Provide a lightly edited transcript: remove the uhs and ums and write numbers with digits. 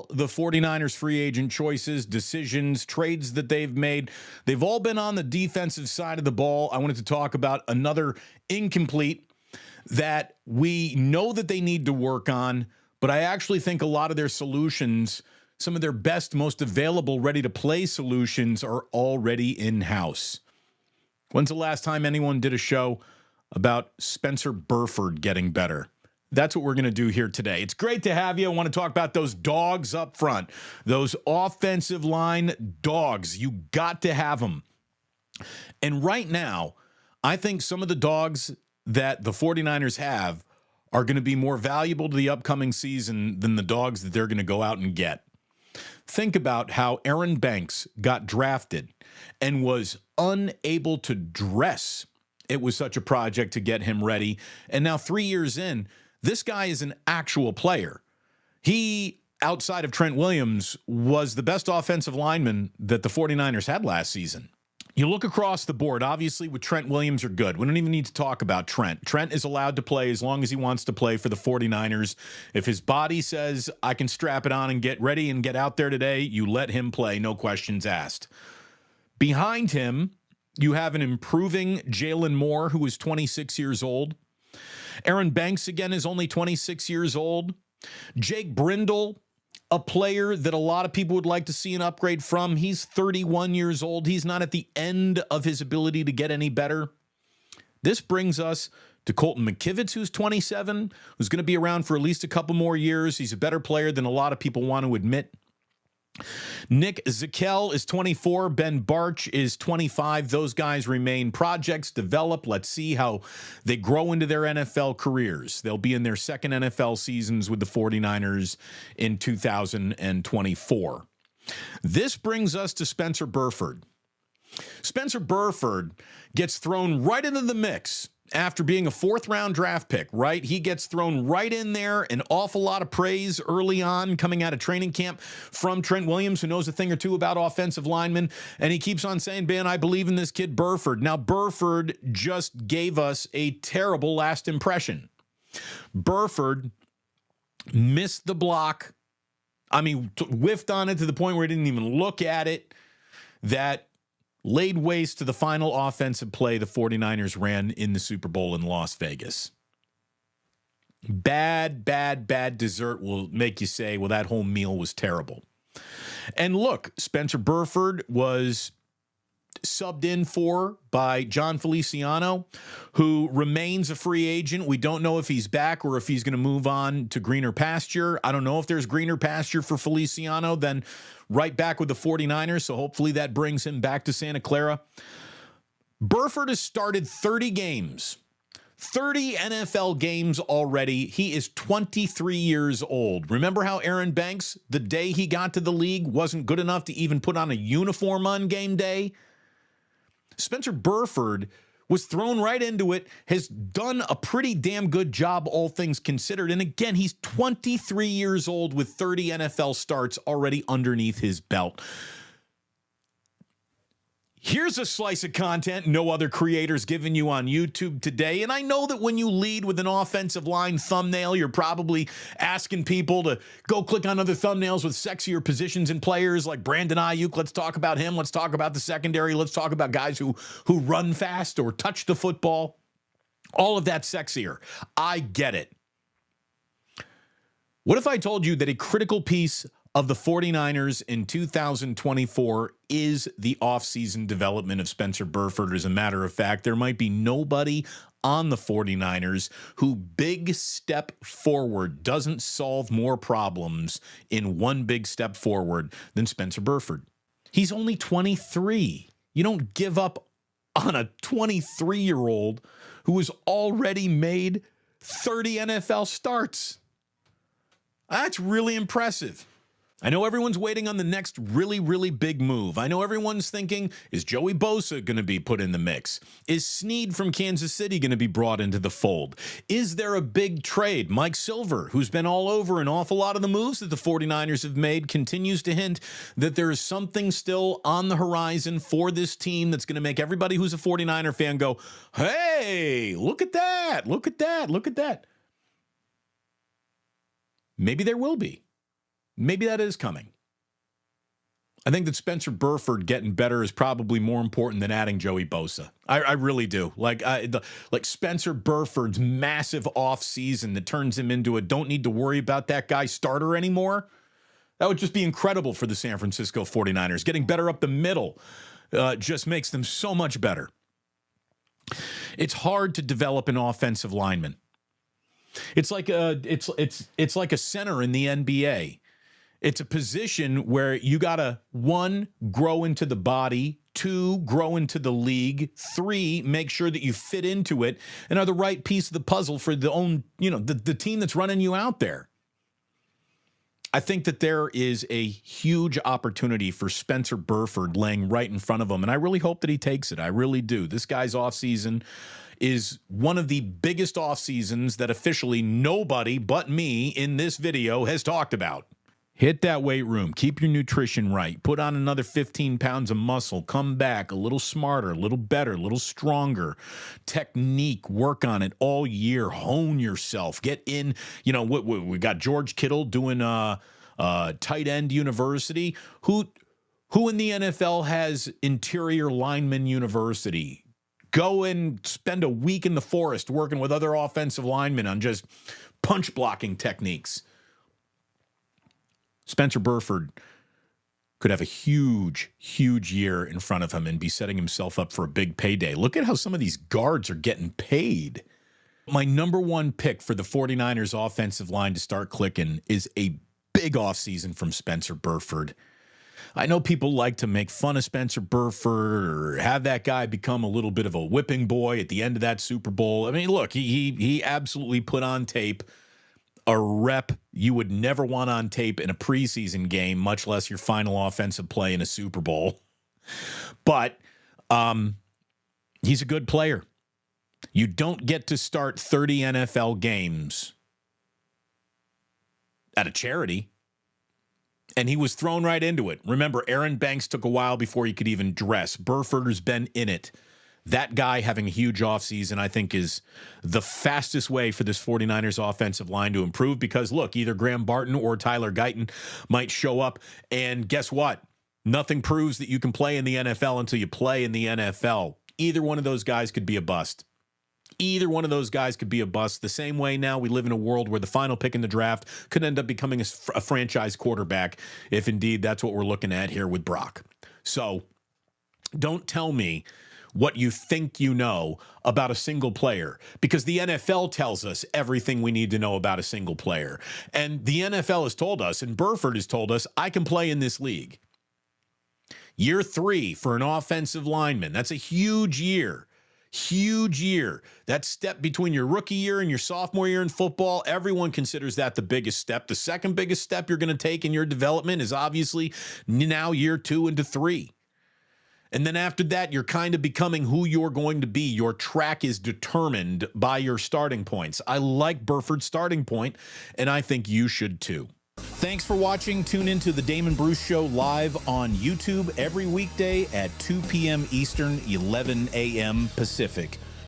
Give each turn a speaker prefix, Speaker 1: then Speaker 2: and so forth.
Speaker 1: all the 49ers free agent choices, decisions, trades that they've made, they've all been on the defensive side of the ball. I wanted to talk about another incomplete that we know that they need to work on, but I actually think a lot of their solutions, some of their best, most available, ready-to-play solutions are already in-house. When's the last time anyone did a show about Spencer Burford getting better? That's what we're going to do here today. It's great to have you. I want to talk about those dogs up front, those offensive line dogs. You got to have them. And right now, I think some of the dogs that the 49ers have are going to be more valuable to the upcoming season than the dogs that they're going to go out and get. Think about how Aaron Banks got drafted and was unable to dress. It was such a project to get him ready. And now 3 years in, this guy is an actual player. He, outside of Trent Williams, was the best offensive lineman that the 49ers had last season. You look across the board, obviously with Trent Williams are good. We don't even need to talk about Trent. Trent is allowed to play as long as he wants to play for the 49ers. If his body says, I can strap it on and get ready and get out there today, you let him play, no questions asked. Behind him, you have an improving Jalen Moore, who is 26 years old. Aaron Banks, again, is only 26 years old. Jake Brindle, a player that a lot of people would like to see an upgrade from. He's 31 years old. He's not at the end of his ability to get any better. This brings us to Colton McKivitz, who's 27, who's going to be around for at least a couple more years. He's a better player than a lot of people want to admit. Nick Zakelj is 24. Ben Barch is 25. Those guys remain projects, develop. Let's see how they grow into their NFL careers. They'll be in their second NFL seasons with the 49ers in 2024. This brings us to Spencer Burford. Spencer Burford gets thrown right into the mix after being a fourth-round draft pick, right? He gets thrown right in there. An awful lot of praise early on coming out of training camp from Trent Williams, who knows a thing or two about offensive linemen. And he keeps on saying, Ben, I believe in this kid Burford. Now, Burford just gave us a terrible last impression. Burford missed the block. I mean, whiffed on it to the point where he didn't even look at it. That laid waste to the final offensive play the 49ers ran in the Super Bowl in Las Vegas. Bad dessert will make you say, well, that whole meal was terrible. And look, Spencer Burford was subbed in for by John Feliciano, who remains a free agent. We don't know if he's back or if he's going to move on to greener pasture. I don't know if there's greener pasture for Feliciano than right back with the 49ers, so hopefully that brings him back to Santa Clara. Burford has started 30 games. 30 NFL games already. He is 23 years old. Remember how Aaron Banks, the day he got to the league, wasn't good enough to even put on a uniform on game day? Spencer Burford was thrown right into it, has done a pretty damn good job, all things considered. And again, he's 23 years old with 30 NFL starts already underneath his belt. Here's a slice of content no other creator's given you on YouTube today. And I know that when you lead with an offensive line thumbnail, you're probably asking people to go click on other thumbnails with sexier positions and players like Brandon Ayuk. Let's talk about him. Let's talk about the secondary. Let's talk about guys who run fast or touch the football. All of that sexier. I get it. What if I told you that a critical piece of the 49ers in 2024 is the offseason development of Spencer Burford? As a matter of fact, there might be nobody on the 49ers who big step forward doesn't solve more problems in one big step forward than Spencer Burford. He's only 23. You don't give up on a 23-year-old who has already made 30 NFL starts. That's really impressive. I know everyone's waiting on the next really big move. I know everyone's thinking, is Joey Bosa going to be put in the mix? Is Snead from Kansas City going to be brought into the fold? Is there a big trade? Mike Silver, who's been all over an awful lot of the moves that the 49ers have made, continues to hint that there is something still on the horizon for this team that's going to make everybody who's a 49er fan go, hey, look at that, look at that, look at that. Maybe there will be. maybe that is coming. I think that Spencer Burford getting better is probably more important than adding Joey Bosa. I really do. Like Spencer Burford's massive offseason that turns him into a don't need to worry about that guy starter anymore. That would just be incredible for the San Francisco 49ers. Getting better up the middle just makes them so much better. It's hard to develop an offensive lineman. It's like it's like a center in the NBA. It's a position where you got to, 1, grow into the body, 2, grow into the league, 3, make sure that you fit into it and are the right piece of the puzzle for the team that's running you out there. I think that there is a huge opportunity for Spencer Burford laying right in front of him, and I really hope that he takes it. I really do. This guy's offseason is one of the biggest off seasons that officially nobody but me in this video has talked about. Hit that weight room. Keep your nutrition right. Put on another 15 pounds of muscle. Come back a little smarter, a little better, a little stronger. Technique, work on it all year. Hone yourself. Get in. We got George Kittle doing tight end university. Who in the NFL has interior lineman university? Go and spend a week in the forest working with other offensive linemen on just punch blocking techniques. Spencer Burford could have a huge, huge year in front of him and be setting himself up for a big payday. Look at how some of these guards are getting paid. My number one pick for the 49ers offensive line to start clicking is a big offseason from Spencer Burford. I know people like to make fun of Spencer Burford or have that guy become a little bit of a whipping boy at the end of that Super Bowl. I mean, look, he absolutely put on tape a rep you would never want on tape in a preseason game, much less your final offensive play in a Super Bowl. But he's a good player. You don't get to start 30 NFL games at a charity. And he was thrown right into it. Remember, Aaron Banks took a while before he could even dress. Burford has been in it. That guy having a huge offseason, I think, is the fastest way for this 49ers offensive line to improve because, look, either Graham Barton or Tyler Guyton might show up, and guess what? Nothing proves that you can play in the NFL until you play in the NFL. Either one of those guys could be a bust. Either one of those guys could be a bust. The same way now we live in a world where the final pick in the draft could end up becoming a franchise quarterback, if indeed that's what we're looking at here with Brock. So don't tell me what you think you know about a single player, because the NFL tells us everything we need to know about a single player. And the NFL has told us, and Burford has told us, I can play in this league. Year 3 for an offensive lineman. That's a huge year. Huge year. That step between your rookie year and your sophomore year in football, everyone considers that the biggest step. The second biggest step you're going to take in your development is obviously now year 2 into 3. And then after that, you're kind of becoming who you're going to be. Your track is determined by your starting points. I like Burford's starting point, and I think you should too. Thanks for watching. Tune into the Damon Bruce Show live on YouTube every weekday at 2 p.m. Eastern, 11 a.m. Pacific.